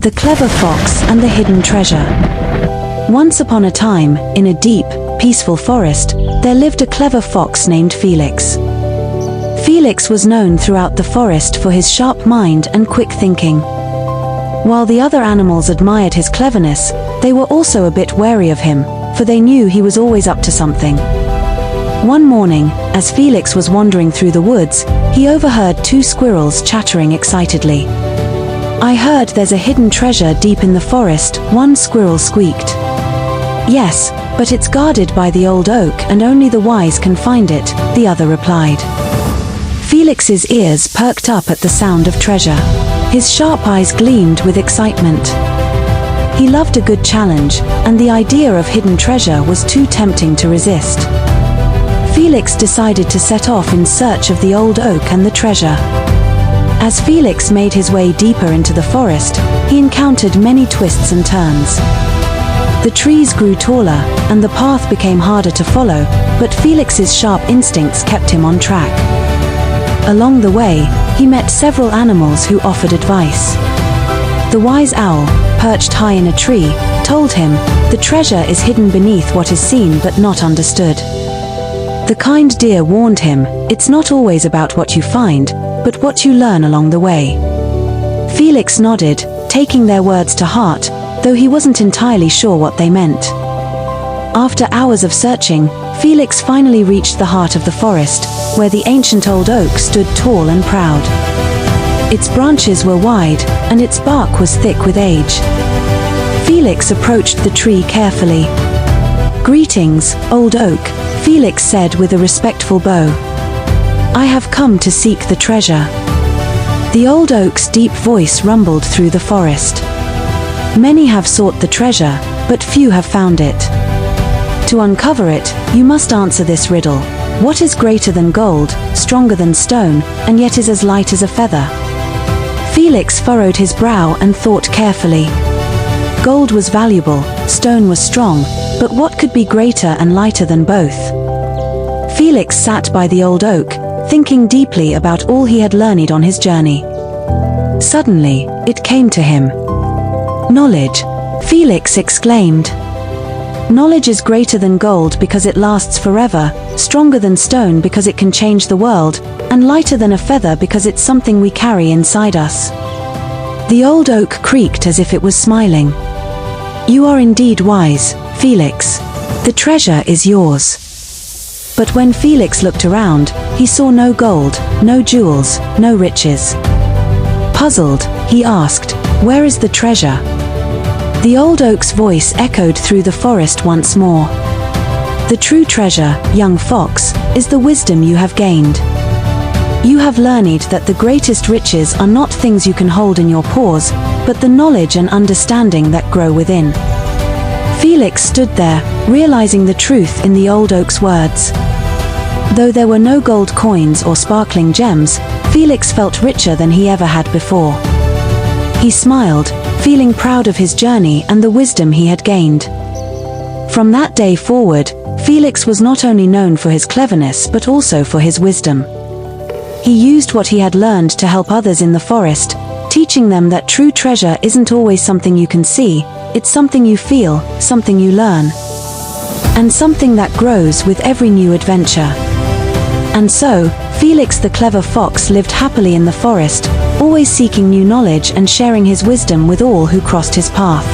The Clever Fox and the Hidden Treasure. Once upon a time, in a deep, peaceful forest, there lived a clever fox named Felix. Felix was known throughout the forest for his sharp mind and quick thinking. While the other animals admired his cleverness, they were also a bit wary of him, for they knew he was always up to something. One morning, as Felix was wandering through the woods, he overheard two squirrels chattering excitedly. "I heard there's a hidden treasure deep in the forest," one squirrel squeaked. "Yes, but it's guarded by the old oak and only the wise can find it," the other replied. Felix's ears perked up at the sound of treasure. His sharp eyes gleamed with excitement. He loved a good challenge, and the idea of hidden treasure was too tempting to resist. Felix decided to set off in search of the old oak and the treasure. As Felix made his way deeper into the forest, he encountered many twists and turns. The trees grew taller, and the path became harder to follow, but Felix's sharp instincts kept him on track. Along the way, he met several animals who offered advice. The wise owl, perched high in a tree, told him, "The treasure is hidden beneath what is seen but not understood." The kind deer warned him, "It's not always about what you find, but what you learn along the way." Felix nodded, taking their words to heart, though he wasn't entirely sure what they meant. After hours of searching, Felix finally reached the heart of the forest, where the ancient old oak stood tall and proud. Its branches were wide, and its bark was thick with age. Felix approached the tree carefully. "Greetings, old oak," Felix said with a respectful bow. "I have come to seek the treasure." The old oak's deep voice rumbled through the forest. "Many have sought the treasure, but few have found it. To uncover it, you must answer this riddle. What is greater than gold, stronger than stone, and yet is as light as a feather?" Felix furrowed his brow and thought carefully. Gold was valuable, stone was strong, but what could be greater and lighter than both? Felix sat by the old oak, thinking deeply about all he had learned on his journey. Suddenly, it came to him. "Knowledge!" Felix exclaimed. "Knowledge is greater than gold because it lasts forever, stronger than stone because it can change the world, and lighter than a feather because it's something we carry inside us." The old oak creaked as if it was smiling. "You are indeed wise, Felix. The treasure is yours." But when Felix looked around, he saw no gold, no jewels, no riches. Puzzled, he asked, "Where is the treasure?" The old oak's voice echoed through the forest once more. "The true treasure, young fox, is the wisdom you have gained. You have learned that the greatest riches are not things you can hold in your paws, but the knowledge and understanding that grow within." Felix stood there, realizing the truth in the old oak's words. Though there were no gold coins or sparkling gems, Felix felt richer than he ever had before. He smiled, feeling proud of his journey and the wisdom he had gained. From that day forward, Felix was not only known for his cleverness but also for his wisdom. He used what he had learned to help others in the forest, teaching them that true treasure isn't always something you can see, it's something you feel, something you learn, and something that grows with every new adventure. And so, Felix the clever fox lived happily in the forest, always seeking new knowledge and sharing his wisdom with all who crossed his path.